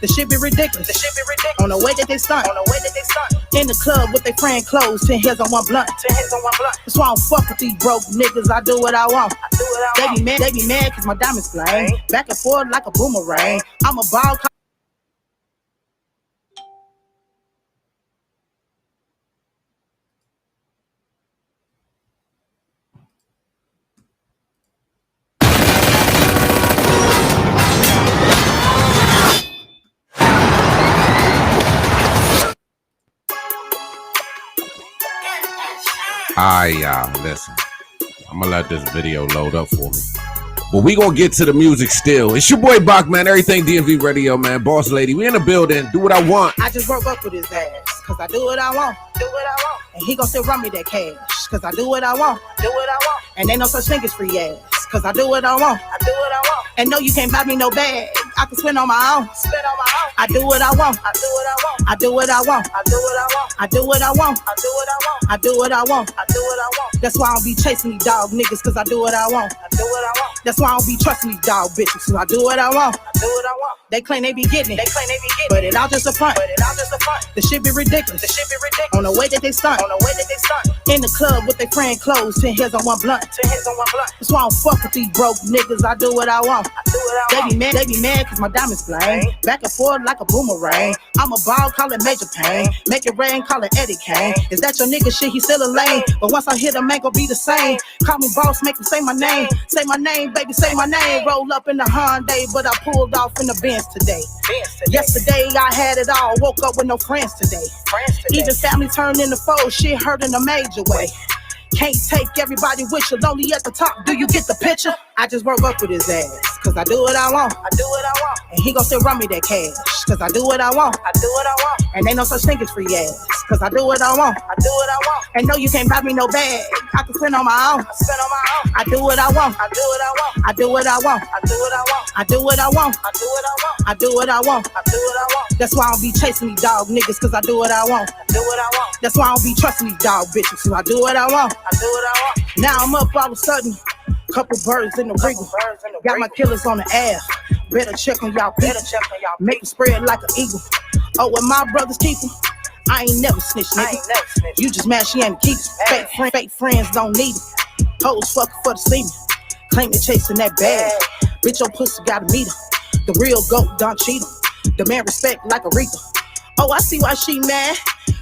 The shit be ridiculous. On the way that they stunt. In the club with their friend clothes, 10 heads on one blunt. That's why I don't fuck with these broke niggas. I do what I want. They be mad cause my diamonds flame. Back and forth like a boomerang. I'm a ball. Alright, y'all, listen. I'm gonna let this video load up for me. But we gonna get to the music still. It's your boy Bach, man. Everything DMV Radio, man. Boss Lady. We in the building. Do what I want. I just broke up with his ass. Cause I do what I want. And he gon' still run me that cash. Cause I do what I want. And ain't no such thing as free ass. Cause I do what I want. And no, you can't buy me no bag. I can spend on my own. I do what I want. I do what I want. I do what I want. I do what I want. I do what I want. I do what I want. I do what I want. I do what I want. That's why I don't be chasing these dog niggas. Cause I do what I want. I do what I want. That's why I don't be trusting these dog bitches. So I do what I want. I do what I want. They claim they be getting it. But it all just a front. The shit be ridiculous. On the way that they stunt. In the club with their friend clothes, 10 heads on one blunt. That's why I don't fuck with these broke niggas. I do what I want. They be mad cause my diamonds flame. Back and forth like a boomerang. I'm a ball, call it Major Pain. Make it rain, call it Eddie Kane. Is that your nigga shit? He still a lane. But once I hit him, ain't gon' be the same. Call me boss, make him say my name. Say my name, baby, say my name. Roll up in the Hyundai, but I pulled off in the Benz today. Yesterday I had it all. Woke up with no friends today. Even family turned into foes. Shit hurt in a major way. Can't take everybody with you, lonely at the top. Do you get the picture? I just broke up with his ass. Cause I do what I want. And he gon' still run me that cash. Cause I do what I want. And ain't no such thing as free ass. Cause I do what I want. And no, you can't buy me no bag. I can spend on my own. I do what I want. I do what I want. I do what I want. That's why I don't be chasing these dog niggas. Cause I do what I want. That's why I don't be trusting these dog bitches. So I do what I want. Now I'm up all of a sudden. Couple birds in the wriggle. Got my killers on the air. Better check on y'all people. Make them spread like an eagle. Oh, when my brothers keep them, I ain't never snitch, nigga. You just mashy and keep fake friends don't need them. Hoes fucking for the semen. Claim they chasing that bag. Bitch, your pussy gotta meet her. The real goat don't cheat her. The man respect like Aretha. Oh, I see why she mad.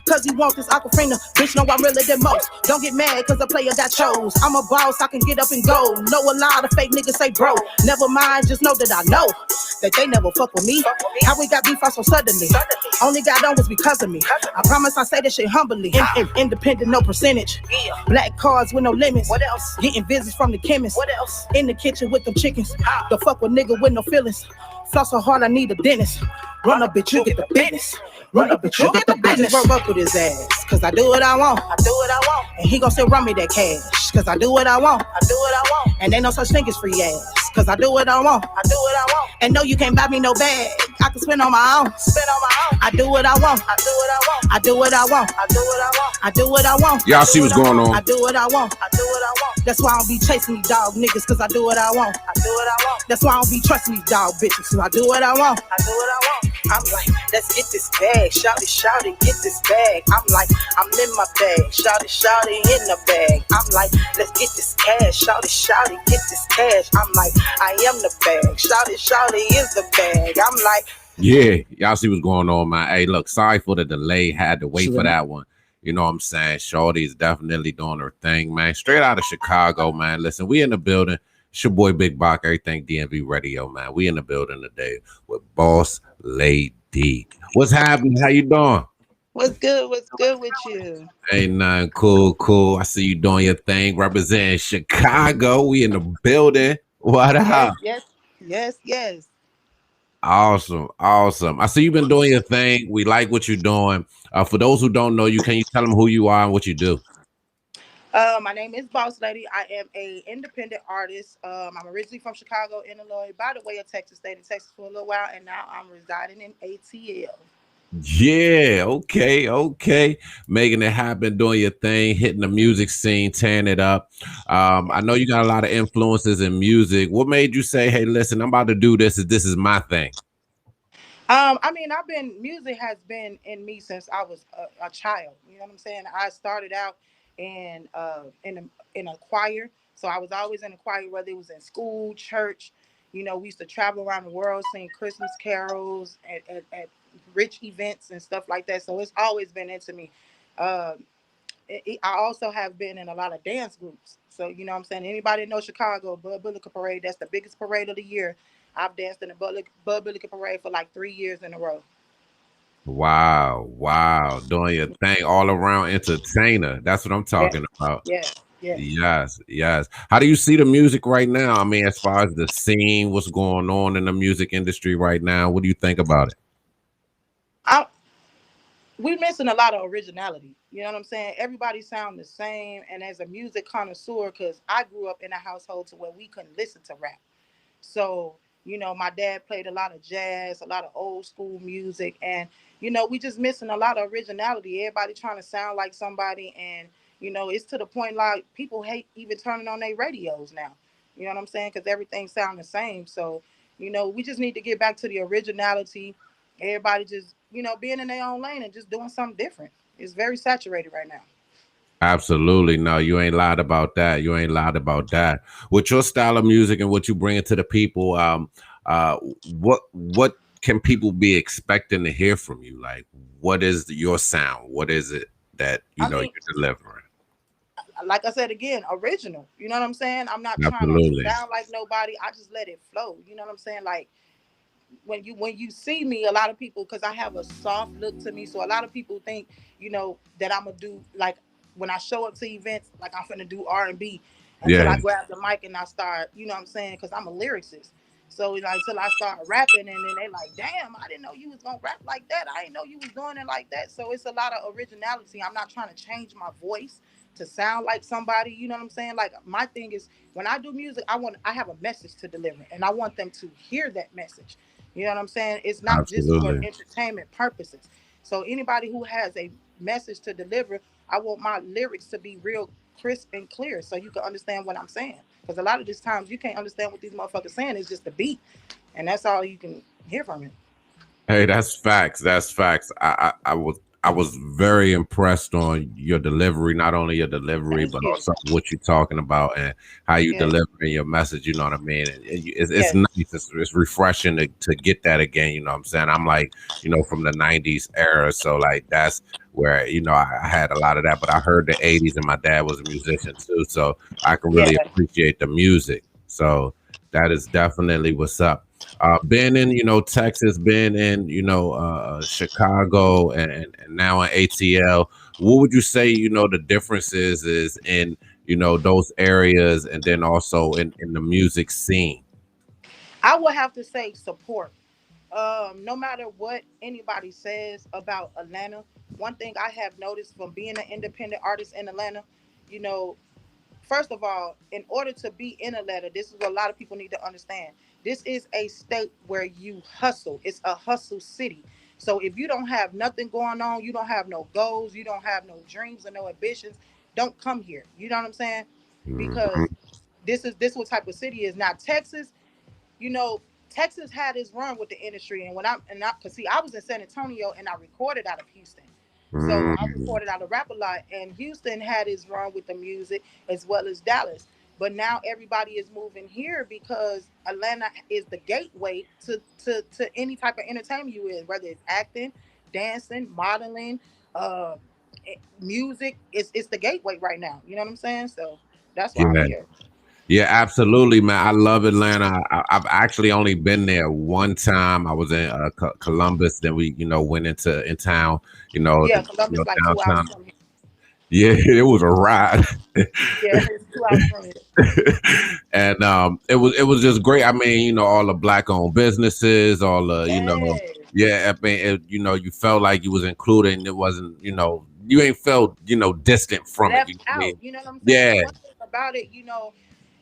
Cause he want this Aquafina. Bitch, know I'm realer than most. Don't get mad cause a player got chose. I'm a boss, I can get up and go. Know a lot of fake niggas say bro. Never mind, just know that I know that they never fuck with me. How we got beef out so suddenly? Only got on was because of me. I promise I say this shit humbly. Independent, no percentage. Black cards with no limits. What else? Getting visits from the chemist. What else? In the kitchen with them chickens. The fuck with nigga with no feelings. Floss so hard I need a dentist. Run up, bitch, you get the business. Run up, bitch, you get the business. Work up with his ass. Cause I do what I want. And he gon' still run me that cash. Cause I do what I want. And ain't no such thing as free ass. Cause I do what I want. And no, you can't buy me no bag. I can spend on my own. I do what I want. I do what I want. Y'all see what's going on? I do what I want. That's why I don't be chasing these dog niggas. Cause I do what I want. That's why I don't be trusting these dog bitches. So I do what I want. I'm like, let's get this bag. Shout it, get this bag. I'm like, I'm in my bag. Shout it, in the bag. I'm like, let's get this cash. Shout it, get this cash. I'm like, I am the bag. Shout it is the bag. I'm like, yeah, y'all see what's going on, man. Hey, look, sorry for the delay. Had to wait for that one. You know what I'm saying? Shorty's definitely doing her thing, man. Straight out of Chicago, man. Listen, we in the building. It's your boy Big Bach, everything DMV Radio, man. We in the building today with Boss Lady. What's happening? How you doing? What's good? What's good with you? Ain't nothing. Cool. I see you doing your thing. Representing Chicago. We in the building. What up? Yes. Awesome. I see you've been doing your thing. We like what you're doing. For those who don't know you, can you tell them who you are and what you do? My name is Boss Lady. I am an independent artist. I'm originally from Chicago, Illinois, by the way of Texas, stayed in Texas for a little while, and now I'm residing in ATL. Yeah, okay. Making it happen, doing your thing, hitting the music scene, tearing it up. I know you got a lot of influences in music. What made you say, hey, listen, I'm about to do this, this is my thing? I mean, music has been in me since I was a child. You know what I'm saying? I started out in a choir, so I was always in a choir, whether it was in school, church. You know, we used to travel around the world, sing Christmas carols at rich events and stuff like that. So it's always been into me. Uh, I also have been in a lot of dance groups. So you know what I'm saying? Anybody know Chicago, Bud Billiken Parade, that's the biggest parade of the year. I've danced in the Bud Billiken Parade for like 3 years in a row. Wow, wow, doing your thing, all around entertainer. That's what I'm Yes, talking about. yes, yes. Yes, yes. How do you see the music right now? I mean, as far as the scene, what's going on in the music industry right now? What do you think about it? I, we're missing a lot of originality. You know what I'm saying? Everybody sound the same. And as a music connoisseur, because I grew up in a household to where we couldn't listen to rap. So, you know, my dad played a lot of jazz, a lot of old school music, and we just missing a lot of originality. Everybody trying to sound like somebody, and it's to the point like people hate even turning on their radios now. You know what I'm saying? Because everything sound the same. So, we just need to get back to the originality. Everybody just, being in their own lane and just doing something different. It's very saturated right now. Absolutely. No, you ain't lied about that. You ain't lied about that. With your style of music and what you bring to the people, what can people be expecting to hear from you? Like, what is your sound? What is it that I mean, you're delivering? like I said again, original. You know what I'm saying? I'm not trying to Absolutely. sound like nobody. I just let it flow. You know what I'm saying? Like when you see me, a lot of people, because I have a soft look to me, so a lot of people think that I'm gonna do like when I show up to events, like I'm gonna do R&B until Yeah. I grab the mic and I start, you know what I'm saying? Because I'm a lyricist. So like until I start rapping, and then they like, damn, I didn't know you was gonna rap like that. I didn't know you was doing it like that. So it's a lot of originality. I'm not trying to change my voice to sound like somebody. You know what I'm saying? Like my thing is when I do music, I have a message to deliver, and I want them to hear that message. You know what I'm saying? It's not just for Absolutely. entertainment purposes. So anybody who has a message to deliver, I want my lyrics to be real crisp and clear so you can understand what I'm saying. Because a lot of these times you can't understand what these motherfuckers saying. It's just the beat, and that's all you can hear from it. Hey, that's facts. That's facts. I was very impressed on your delivery, not only your delivery, Thank but you. also what you're talking about and how you Yeah. delivering your message. You know what I mean? And it's Yes. nice. It's refreshing to get that again. You know what I'm saying? I'm like, from the '90s era, so like that's where I had a lot of that. But I heard the '80s, and my dad was a musician too, so I can Yeah. really appreciate the music. So that is definitely what's up. Been in Texas, been in Chicago, and now in ATL. What would you say the differences is in those areas, and then also in the music scene? I would have to say support. No matter what anybody says about Atlanta, one thing I have noticed from being an independent artist in Atlanta, you know, first of all, in order to be in Atlanta, this is what a lot of people need to understand. This is a state where you hustle. It's a hustle city. So if you don't have nothing going on, you don't have no goals, you don't have no dreams or no ambitions, don't come here. You know what I'm saying? Mhm. Because this what type of city is. Now Texas, you know, Texas had its run with the industry, and cause see, I was in San Antonio and I recorded out of Houston, so I Mhm. recorded out of Rap a Lot, and Houston had its run with the music as well as Dallas. But now everybody is moving here because Atlanta is the gateway to any type of entertainment you in, whether it's acting, dancing, modeling, uh, music. It's the gateway right now. You know what I'm saying? So that's why I'm Yeah. here. Yeah, absolutely, man. I love Atlanta. I've actually only been there one time. I was in Columbus. Then we, went into in town. Yeah, Columbus like 2 hours Downtown. from me. Yeah, it was a ride. Yeah, it's 2 hours from here. And it was just great. I mean, all the black owned businesses, all the Yes. yeah. I mean, you felt like you was included, and it wasn't, you ain't felt distant from it. You Left know what I out. mean? You know what I'm saying? Yeah, And one thing about it,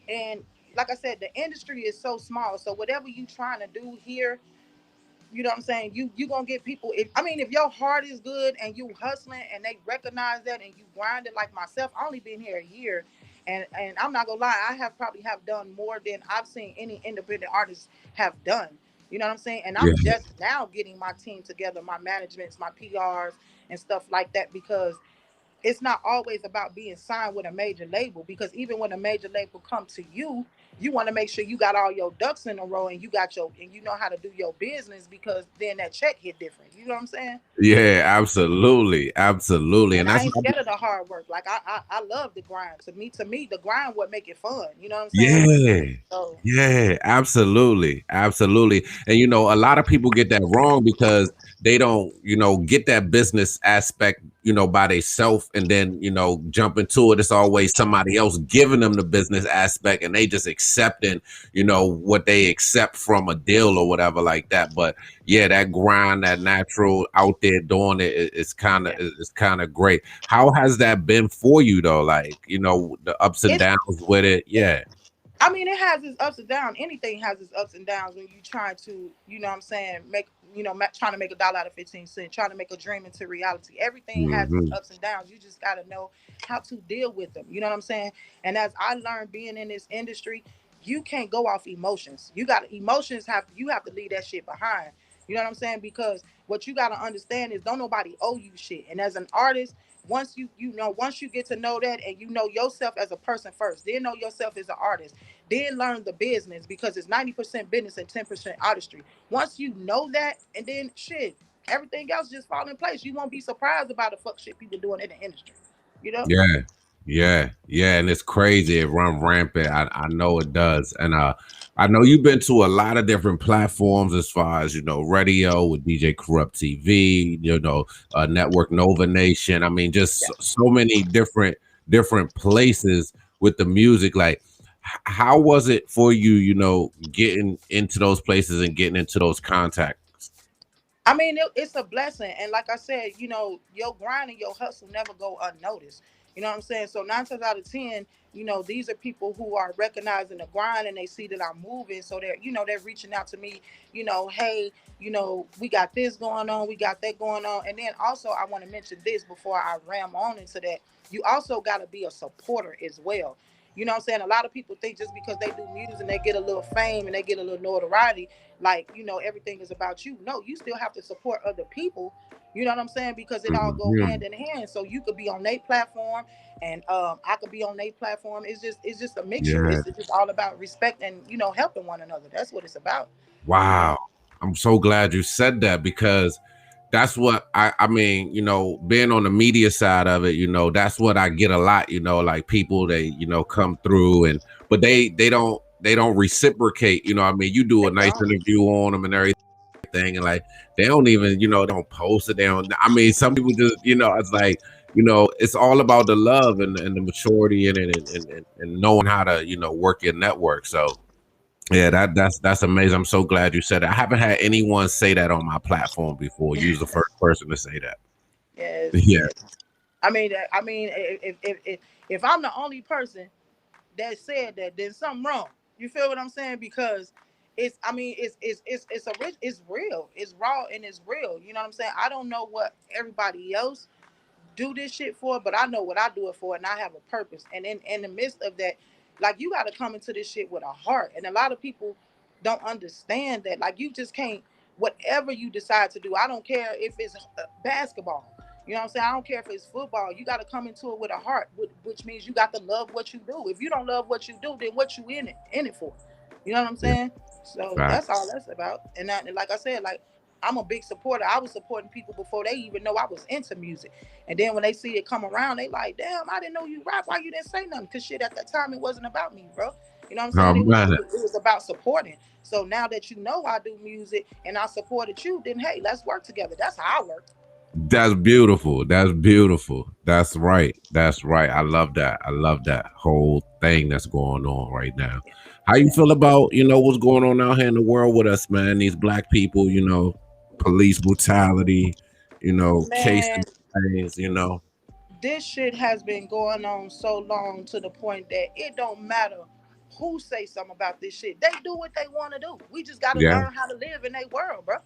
and like I said, the industry is so small. So whatever you trying to do here, you know what I'm saying? You gonna get people. If your heart is good and you hustling and they recognize that and you grinding like myself, I only been here a year, and I'm not gonna lie, I have probably have done more than I've seen any independent artist have done. You know what I'm saying? And I'm Yeah. just now getting my team together, my managements, my PRs, and stuff like that, because it's not always about being signed with a major label, because even when a major label come to you, you want to make sure you got all your ducks in a row, and you know how to do your business, because then that check hit different. You know what I'm saying? Yeah, absolutely, absolutely, and And I that's ain't scared of the hard work. Like I love the grind. To me, the grind would make it fun. You know what I'm saying? yeah, So yeah, absolutely, absolutely. And a lot of people get that wrong because they don't, get that business aspect, by themselves, and then jump into it. It's always somebody else giving them the business aspect, and they just accepting, what they accept from a deal or whatever like that. But yeah, that grind, that natural out there doing it, yeah, it's kind of great. How has that been for you though? Like, the ups and it's downs with it. Yeah. I mean, it has its ups and downs. Anything has its ups and downs when you try to, you know what I'm saying, trying to make a dollar out of 15 cents, trying to make a dream into reality. Everything has its Hmm. ups and downs. You just got to know how to deal with them. You know what I'm saying? And as I learned being in this industry, you can't go off emotions. You have to leave that shit behind. You know what I'm saying? Because what you got to understand is don't nobody owe you shit. And as an artist, once you get to know that, and you know yourself as a person first, then know yourself as an artist, then learn the business, because it's 90% business and 10% artistry. Once you know that, and then shit, everything else just fall in place. You won't be surprised about the fuck shit people doing in the industry. You know? Yeah. Yeah. Yeah. And it's crazy. It run rampant. I know it does. And I know you've been to a lot of different platforms as far as, radio with DJ Corrupt TV, Network Nova Nation. I mean, just Yeah. so many different places with the music. Like, how was it for you, getting into those places and getting into those contacts? I mean, it's a blessing, and like I said, your grind and your hustle never go unnoticed. You know what I'm saying? So 9 times out of 10, these are people who are recognizing the grind, and they see that I'm moving, so they're reaching out to me. Hey, we got this going on, we got that going on, and then also I want to mention this before I ram on into that. You also got to be a supporter as well. You know what I'm saying? A lot of people think just because they do music and they get a little fame and they get a little notoriety, like everything is about you. No, you still have to support other people. You know what I'm saying? Because it all go Mhm. hand in hand. So you could be on their platform, and I could be on their platform. It's just a mixture. Yeah. It's just all about respect and helping one another. That's what it's about. You Wow. know. I'm so glad you said that because that's what I mean, being on the media side of it, that's what I get a lot, like people they, come through but they don't reciprocate, I mean, you do a They nice don't. interview on them and everything and like they don't even, they don't post it, they don't I mean some people just, it's like, it's all about the love and the maturity in it and knowing how to, work your network. So yeah, that's amazing. I'm so glad you said it. I haven't had anyone say that on my platform before. You was the first person to say that. Yes, Yeah, yes. I mean, if I'm the only person that said that, then something wrong. You feel what I'm saying? Because I mean, it's real, it's raw, and it's real. You know what I'm saying? I don't know what everybody else do this shit for, but I know what I do it for, and I have a purpose. And in the midst of that, like, you got to come into this shit with a heart. And a lot of people don't understand that. Like, you just can't. Whatever you decide to do, I don't care if it's basketball. You know what I'm saying? I don't care if it's football. You got to come into it with a heart, which means you got to love what you do. If you don't love what you do, then what you in it for? You know what I'm yeah, saying? So that's all facts. that's about. And like I said, like, I'm a big supporter. I was supporting people before they even know I was into music. And then when they see it come around, they like, damn, I didn't know you rap. Why you didn't say nothing? Cause shit, at that time it wasn't about me, bro. You know what I'm Oh saying? It was man, it was, it was about supporting. So now that you know I do music and I supported you, then hey, let's work together. That's how I work. that's beautiful. That's beautiful. That's right. That's right. I love that. I love that whole thing that's going on right now. How you Yeah. feel about what's going on out here in the world with us, man? These black people, police brutality, Man, cases, things. this shit has been going on so long to the point that it don't matter who say something about this shit. They do what they want to do. We just got to Yeah, learn how to live in their world, bro.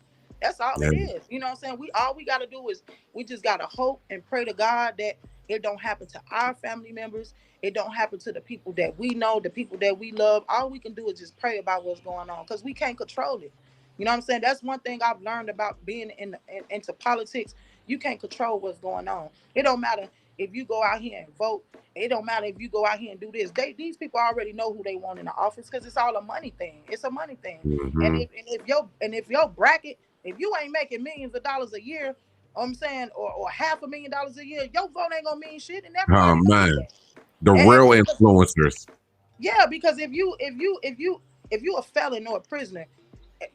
That's all yeah, it is. You know what I'm saying? We got to do is we just got to hope and pray to God that it don't happen to our family members. It don't happen to the people that we know, the people that we love. All we can do is just pray about what's going on, because we can't control it. You know what I'm saying? That's one thing I've learned about being into politics. You can't control what's going on. It don't matter if you go out here and vote. It don't matter if you go out here and do this. These people already know who they want in the office because it's all a money thing. It's a money thing. And Mm-hmm. if your bracket, if you ain't making millions of dollars a year, I'm saying, or $500,000 a year, your vote ain't gonna mean shit, and Oh everybody knows man, that. the And real because influencers. yeah, because if you a felon or a prisoner,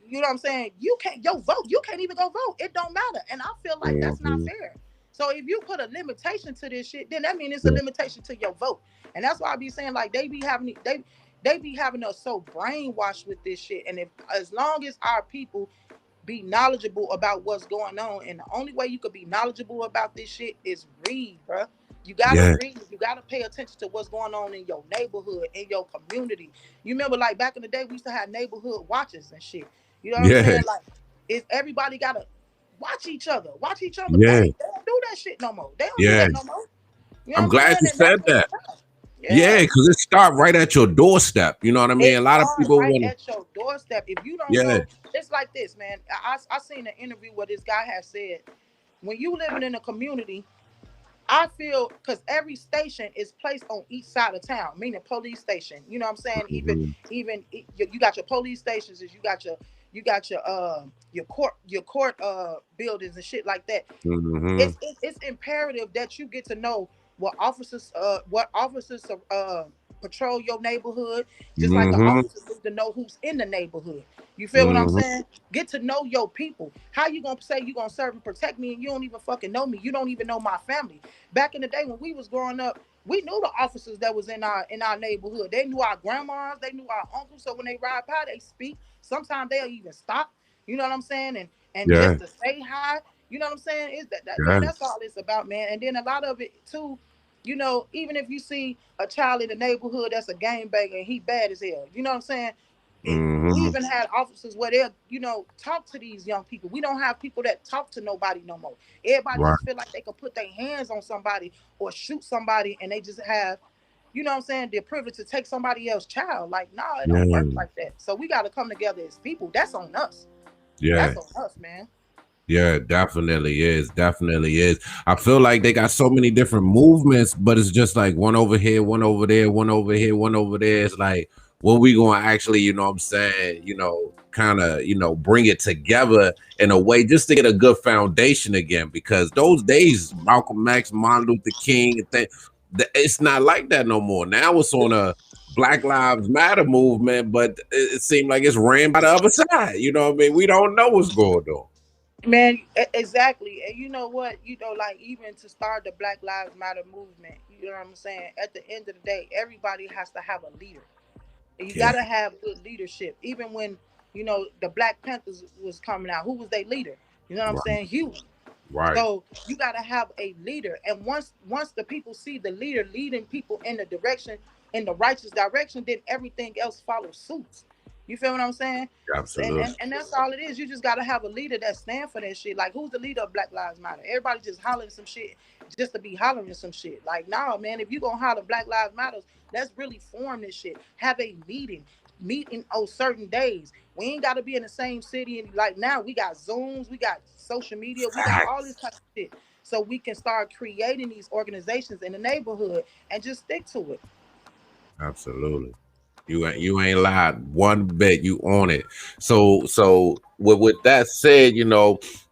you know what I'm saying? You can't your vote. You can't even go vote. It don't matter. And I feel like that's not Mm-hmm. fair. So if you put a limitation to this shit, then that means it's a Yeah. limitation to your vote. And that's why I be saying like they be having us so brainwashed with this shit. And if as long as our people be knowledgeable about what's going on. And the only way you could be knowledgeable about this shit is read, bro. You gotta Yeah. read. You gotta pay attention to what's going on in your neighborhood, in your community. You remember, like back in the day, we used to have neighborhood watches and shit. You know what I'm Yeah. saying? Like, is everybody gotta watch each other, watch each other Yeah. back. They don't do that shit no more. They don't do Yeah. that no more. You know I'm what I'm glad saying? you And that's said what that. it's about. Yeah, Yeah. because it start right at your doorstep. You know what I mean? A It lot of starts people right want at your doorstep. If you don't yeah. know, it's like this, man. I seen an interview where this guy has said, when you living in a community, I feel because every station is placed on each side of town, meaning police station. You know what I'm saying? Mm-hmm. You got your police stations, is you got your court buildings and shit like that. Mm-hmm. It's imperative that you get to know what officers patrol your neighborhood, just like the Mm-hmm. officers need to know who's in the neighborhood. You feel what I'm Mm-hmm. saying? Get to know your people. How you gonna say you gonna serve and protect me and you don't even fucking know me? You don't even know my family. Back in the day when we was growing up, we knew the officers that was in our neighborhood. They knew our grandmas, they knew our uncles. So when they ride by, they speak. Sometimes they'll even stop. You know what I'm saying? And Yeah. just to say hi. You know what I'm saying? Is that man? Yeah. That's all it's about, man. And then a lot of it too. Even if you see a child in the neighborhood that's a game banger and he bad as hell, you know what I'm saying? We Mm-hmm. even had officers where they'll, talk to these young people. We don't have people that talk to nobody no more. Everybody Right. just feel like they can put their hands on somebody or shoot somebody, and they just have, you know what I'm saying, the privilege to take somebody else's child. Like, nah, it don't work Yeah. like that. So we got to come together as people. That's on us. Yeah. That's on us, man. Yeah, definitely is. Definitely is. I feel like they got so many different movements, but it's just like one over here, one over there, one over here, one over there. It's like when we gonna actually, you know what I'm saying, kind of, bring it together in a way just to get a good foundation again. Because those days, Malcolm X, Martin Luther King, it's not like that no more. Now it's on a Black Lives Matter movement, but it seemed like it's ran by the other side. You know what I mean? We don't know what's going on. Man, exactly. And you know what? Like even to start the Black Lives Matter movement, you know what I'm saying? At the end of the day, everybody has to have a leader. And you got Yeah. to have good leadership. Even when, the Black Panthers was coming out, who was their leader? You know what I'm Right. saying? Huey. Right. So you got to have a leader. And once the people see the leader leading people in the righteous direction, then everything else follows suit. You feel what I'm saying? And, Absolutely. and and that's all it is. You just gotta have a leader that stand for that shit. Like who's the leader of Black Lives Matter? Everybody just hollering some shit just to be hollering some shit. Like, nah, man, if you gonna holler Black Lives Matters, let's really form this shit. Have a meeting on certain days. We ain't gotta be in the same city. And like now, we got Zooms, we got social media, we got all this Facts. type of shit. So we can start creating these organizations in the neighborhood and just stick to it. Absolutely. You ain't lied one bit. You on it. So with that said,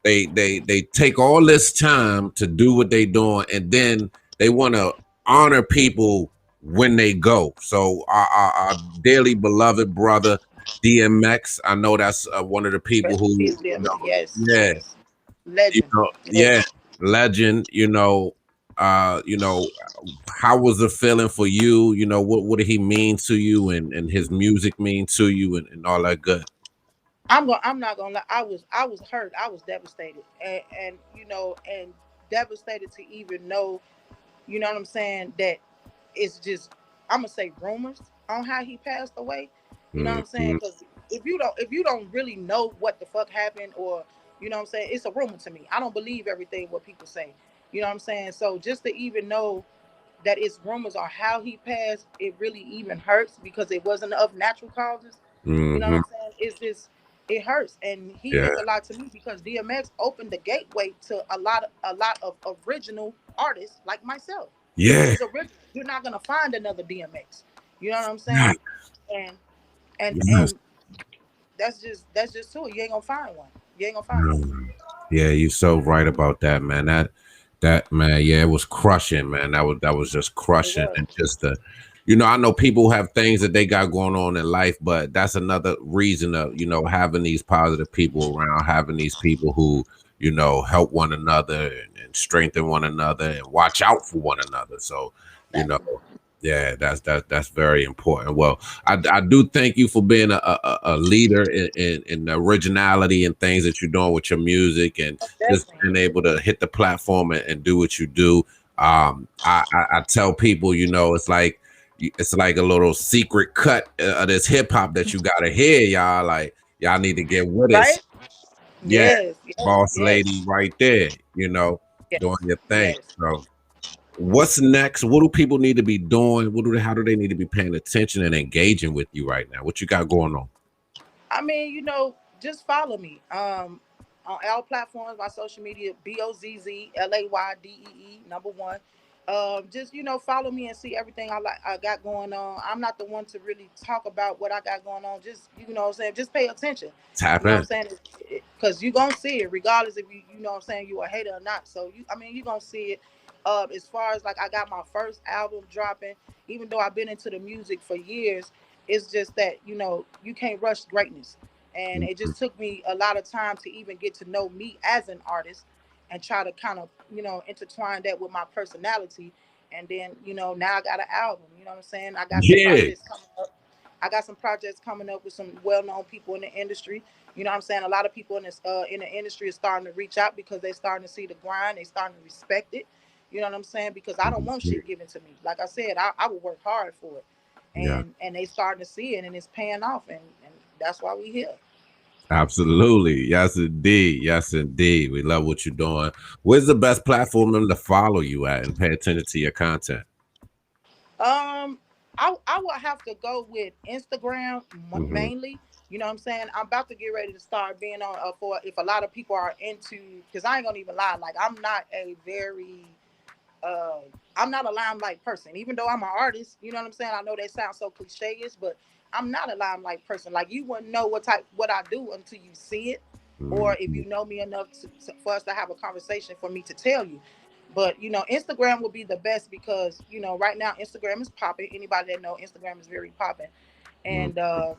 they take all this time to do what they doing, and then they want to honor people when they go. So our dearly beloved brother DMX, I know that's one of the people Rest in who, peace, Liam. Yes, yeah, yes. Legend. yeah, Legend. legend. Uh, you know, how was the feeling for you? What did he mean to you, and his music mean to you, and all that good. I'm not gonna lie. I was hurt. I was devastated, and devastated to even know. You know what I'm saying? That it's just I'm gonna say rumors on how he passed away. You know what I'm saying? Mm-hmm. Because if you don't really know what the fuck happened, or you know what I'm saying, it's a rumor to me. I don't believe everything what people say. You know what I'm saying? So just to even know that it's rumors on how he passed, it really even hurts because it wasn't of natural causes. You know what Mm-hmm. I'm saying? It's just. it hurts, and he Yeah. meant a lot to me because DMX opened the gateway to a lot of original artists like myself. Yeah. He's original. You're not gonna find another DMX. You know what I'm Yeah. saying? And Yes. and that's just true. You ain't gonna find one. You ain't gonna find one. Mm. Yeah, you're so right about that, man. That man, yeah, it was crushing, man. That was just It crushing, was and just the, I know people have things that they got going on in life, but that's another reason of having these positive people around, having these people who help one another and strengthen one another and watch out for one another. So, you know, exactly. yeah, that's very important. Well, I do thank you for being a leader in the originality and things that you're doing with your music, and just Definitely. being able to hit the platform and do what you do. I tell people, it's like a little secret cut of this hip hop that you gotta hear, y'all. Like y'all need to get with us. Right? Yeah, Yes. Yes. boss lady, Yes. right there. Doing Yes. your thing. Yes. So. What's next? What do people need to be doing? How do they need to be paying attention and engaging with you right now? What you got going on? I mean, just follow me. On all platforms, my social media, BOZZLAYDEE, number one. Just follow me and see everything I got going on. I'm not the one to really talk about what I got going on. Just what I'm saying, just pay attention. Tap You know in. what I'm saying? Because you're gonna see it, regardless if you know what I'm saying, you a hater or not. So you're gonna see it. As far as like I got my first album dropping, even though I've been into the music for years, it's just that you can't rush greatness, and it Mhm. just took me a lot of time to even get to know me as an artist, and try to kind of intertwine that with my personality. And then now I got an album. You know what I'm saying? I got some Yeah, projects coming up. I got some projects coming up with some well-known people in the industry. You know what I'm saying? A lot of people in the industry are starting to reach out because they starting to see the grind. They starting to respect it. You know what I'm saying? Because I don't want shit given to me. Like I said, I would work hard for it, yeah, and they starting to see it, and it's paying off, and that's why we here. absolutely. Yes, indeed. Yes, indeed. We love what you're doing. Where's the best platform them to follow you at and pay attention to your content? Um, I would have to go with Instagram Hmm. mainly. You know what I'm saying? I'm about to get ready to start being on for if a lot of people are into, because I ain't gonna even lie, like uh I'm not a limelight person, even though I'm an artist. You know what I'm saying? I know that sounds so cliche-ish, but I'm not a limelight person. Like, you wouldn't know what I do until you see it, or if Hmm. you know me enough for us to have a conversation for me to tell you. But Instagram would be the best because right now Instagram is popping. Anybody that know Instagram is very popping, and I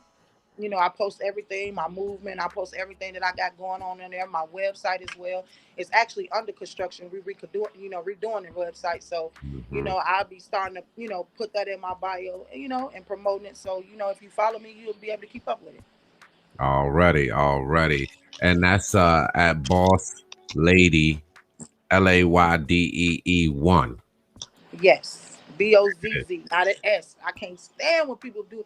post everything, my movement. I post everything that I got going on in there. My website as well. It's actually under construction. We redoing the website. So, Hmm. I'll be starting to, put that in my bio, and promoting it. So, if you follow me, you'll be able to keep up with it. Already. And that's at Boss Lady LAYDEE1. Yes. BOZZ, not an S. I can't stand when people do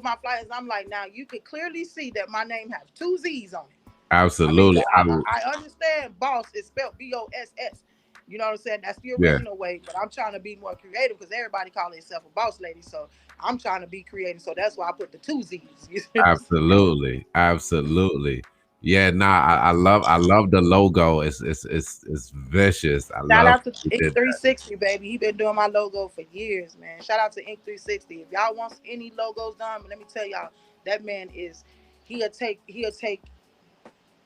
my flyers. I'm like, now you could clearly see that my name has two Z's on it. I mean, Absolutely. I understand boss is spelled BOSS. You know what I'm saying? That's the Yeah. original way, but I'm trying to be more creative because everybody call themselves a boss lady. So I'm trying to be creative. So that's why I put the two Z's. You know what I'm saying? Absolutely. Yeah, nah, I love the logo. It's vicious. I Shout love out to you Ink did that. 360, baby. He been doing my logo for years, man. Shout out to Ink 360. If y'all want any logos done, but let me tell y'all, that man is he'll take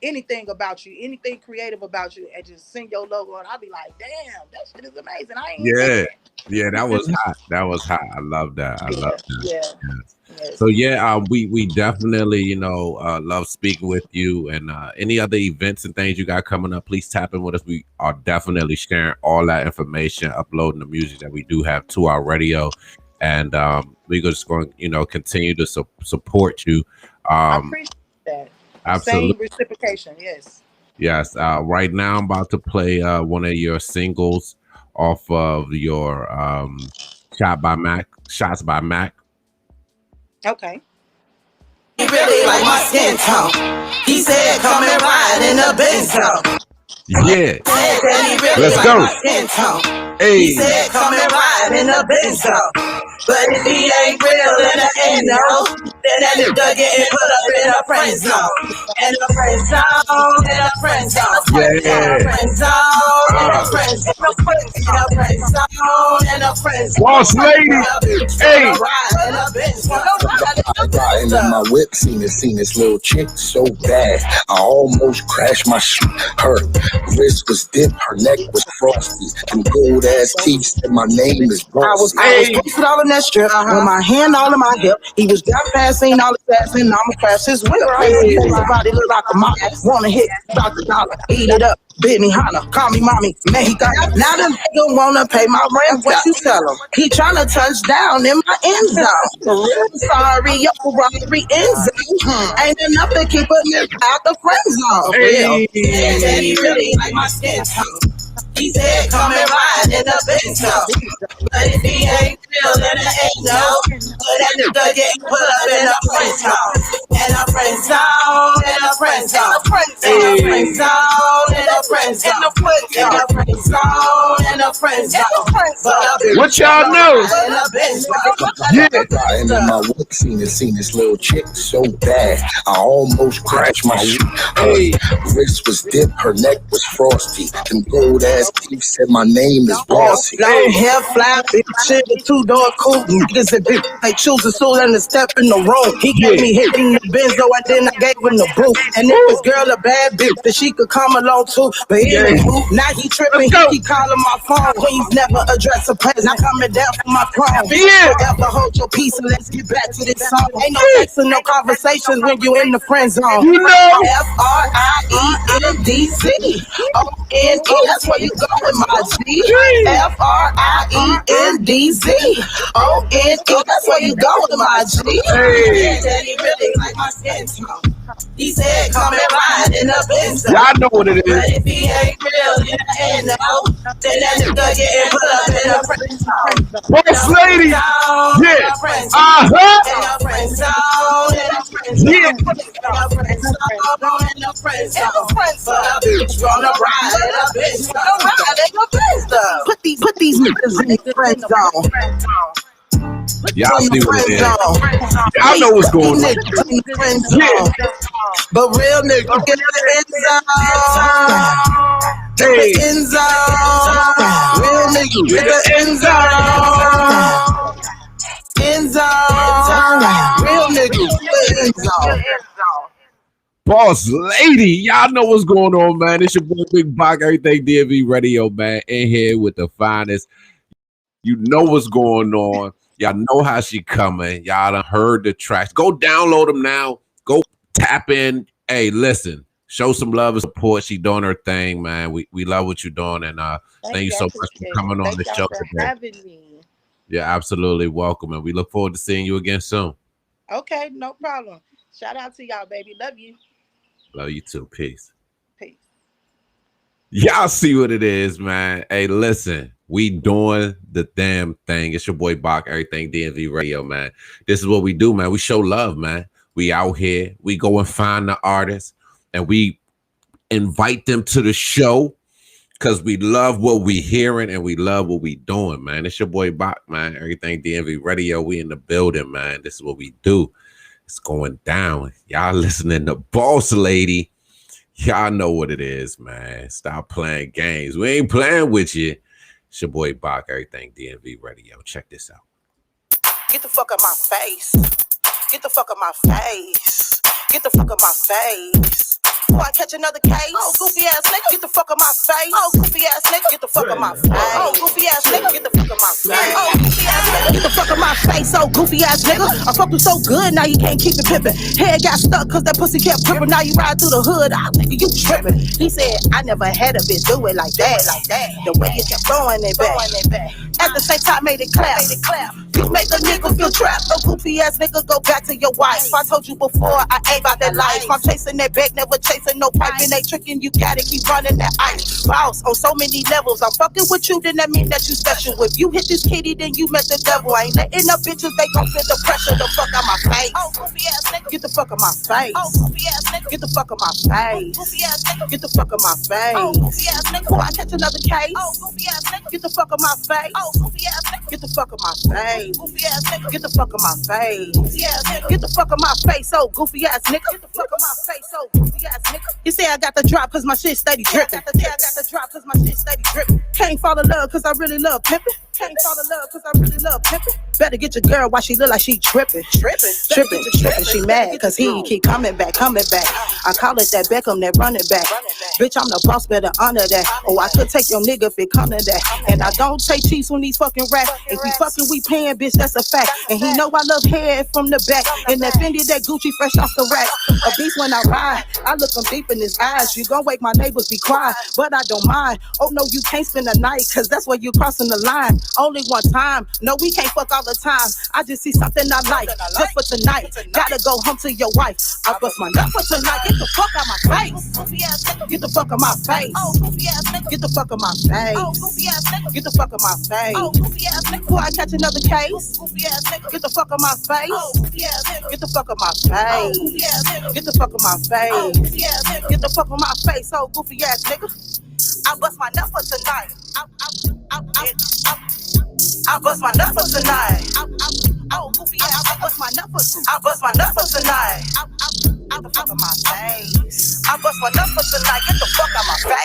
anything about you, anything creative about you, and just sing your logo, and I'll be like, damn, that shit is amazing. I ain't even think Yeah, of yeah, that was that. hot. That was hot. I love that. I love Yeah, that. yeah, Yes. So yes. yeah, we definitely love speaking with you, and any other events and things you got coming up, please tap in with us. We are definitely sharing all that information, uploading the music that we do have to our radio, and we're just going to continue to support you. I Um, appreciate that. absolutely. Same reciprocation, yes. Yes. Right now, I'm about to play one of your singles off of your Shots by Mac. Okay. He really like my skin tone. He said, come and ride in the Benz zone. Yeah. Let's Let's go. He Hey. said, come and ride in the Benzo. But if he ain't real, then I ain't no. Then that nigga getting put up in a friend zone. In a friend zone, in a friend zone. In a Yeah. friend zone, in a friend zone. In a friend zone, in a friend zone. Boss lady. Hey. Ride in a Benzo. Riding in my whip, seen this little chick so bad. I almost crashed my shit. Her wrist was dipped, her neck was frosty. Them gold ass teeth said my name is I was Bossy. posted all in that strip with my hand all in my hip. He was down fast, seen all the fast, and I'ma crash his whip. Somebody look like a mom, wanna hit about the dollar, eat it up. Bidney Hanna, call me mommy, man, he got it. Now the nigga wanna pay my rent, what you tell him? He tryna touch down in my end zone. For real, sorry, yo, robbery end zone. Ain't enough to keep a nigga out the friend zone. For real. And he really like my skin tone. He said, come and ride in the Benzo. But if he ain't real, then it ain't no. But that nigga getting put up in a friend zone. In a friend zone, in a friend zone. In a friend zone, in a friend zone. In a friend zone, in a friend zone. What y'all know? In a Benzo. Yeah. Riding in my whip, seen this little chick so bad. I almost crashed my shit. Her wrist was dipped, her neck was frosty. Them gold ass teeth said my name is Bossy. Long hair, fly, big shit, the two-door coupe. Niggas and bitch, they choose a soul and a step in the room. He gave me hit in the Benzo, and then I gave him the boot. And if his girl a bad bitch, then she could come along too. But he ain't move. Now he tripping, he keep calling my phone. He's never addressed a present. Now coming down from my throne. Yeah. Forever hold your peace and let's get back to this song. Ain't no sex and no conversations when you in the friend zone. You know. Friendz. O-N-E, that's where you going, my G. Friendz. O-N-E, that's where you going, my G. Hey. Daddy really like my skin tone. He said, come and ride in a Benzo. Y'all know what it But is. if he ain't real, then I ain't no. Then that nigga getting put up in a friend zone. Boss lady. Yeah. Uh-huh. In a friend zone, in a friend zone. Yeah. In a friend zone, in a friend zone. But a bitch wanna ride in a bitch zone. Ride in a bitch zone. Put these niggas in the friend zone. Y'all see what it is. Y'all know what's going on. Yeah. But real niggas get the end zone. Hey. End zone. Real niggas get the end zone. End zone. Real niggas get the end zone. Boss lady, y'all know what's going on, man. It's your boy Big Bach, everything DMV Radio, man. In here with the finest. You know what's going on. Y'all know how she coming. Y'all done heard the tracks. Go download them now. Go tap in. Hey, listen. Show some love and support. She doing her thing, man. We love what you're doing, and thank you so much for coming on the show today. Having me. You're absolutely welcome, and we look forward to seeing you again soon. Okay, no problem. Shout out to y'all, baby. Love you. Love you too. Peace. Peace. Y'all see what it is, man. Hey, listen. We doing the damn thing. It's your boy Bach, everything DMV Radio, man. This is what we do, man. We show love, man. We out here. We go and find the artists, and we invite them to the show because we love what we hearing and we love what we doing, man. It's your boy Bach, man. Everything DMV Radio. We in the building, man. This is what we do. It's going down. Y'all listening to Boss Lady. Y'all know what it is, man. Stop playing games. We ain't playing with you. It's your boy Bach, everything DMV Radio. Check this out. Get the fuck out my face. Get the fuck out my face. Get the fuck out my face. Before I catch another case. Oh, goofy ass nigga, get the fuck out my face. Oh, goofy ass nigga, get the fuck out my face. Oh, goofy ass nigga, get the fuck out my face. Oh, goofy ass nigga, get the fuck out my face. Oh, goofy ass nigga, I fucked you so good, now you can't keep it pimpin'. Head got stuck cause that pussy kept trippin'. Now you ride through the hood, I think you trippin'. He said, I never had a bitch do it like that. The way you kept throwing it back. At the same time, made it clap. You make a nigga feel trapped. A goofy ass nigga, go back to your wife. I told you before, I ain't about that life. I'm chasing that bag, never chasing no pipe. And they tricking, you gotta keep running that ice. Boss on so many levels. I'm fucking with you, then that mean that you special. If you hit this kitty, then you met the devil. I ain't letting up bitches, they gon' feel the pressure. The fuck out my face. Oh, goofy ass nigga. Get the fuck out my face. Oh, goofy ass nigga. Get the fuck out my face. Goofy ass nigga. Get the fuck out my face. Oh, goofy ass nigga. Before I catch another case. Oh, goofy ass nigga. Get the fuck out my face. Oh, goofy ass nigga. Get the fuck out my face. Goofy ass nigga. Get the fuck out my face. Goofy ass nigga. Get the fuck out my face. Oh, goofy ass nigga. Get the fuck out my face. Oh, goofy ass nigga. You say I got the drop cause my shit steady dripping. Yeah, I got the drop cause my shit steady dripping. Can't fall in love cause I really love pimping. Can't fall in love cause I really love pimping. Better get your girl while she look like she tripping. Tripping. She mad cause he keep coming back. I call it that Beckham, that running back. Bitch, I'm the boss, better honor that. Oh, I could take your nigga if it come to that. And I don't take cheats when these fucking rats. If we fucking, we paying, bitch, that's a fact. And he know I love head from the back. And that Fendi, that Gucci fresh off the rack. A beast when I ride, I look him deep in his eyes. You gon' wake my neighbors, be quiet, but I don't mind. Oh no, you can't spend the night, cause that's where you crossing the line. Only one time, no, we can't fuck all the time. I just see something I like, just for tonight. Gotta go home to your wife. I bust my nut for tonight. Get the fuck out my face. Get the fuck out my face. Get the fuck out my face. Get the fuck out my face. Before I catch another case. Get the fuck out my face. Get the fuck out my face. Get the fuck out my face. Get the fuck out my face. Oh, goofy ass nigga. I bust my nut for tonight. I bust my nut for tonight. Oh, goofy ass. I bust my nut for tonight. I bust my nut for tonight. Get the fuck out my face. I bust my nut for tonight. Get the fuck out my face.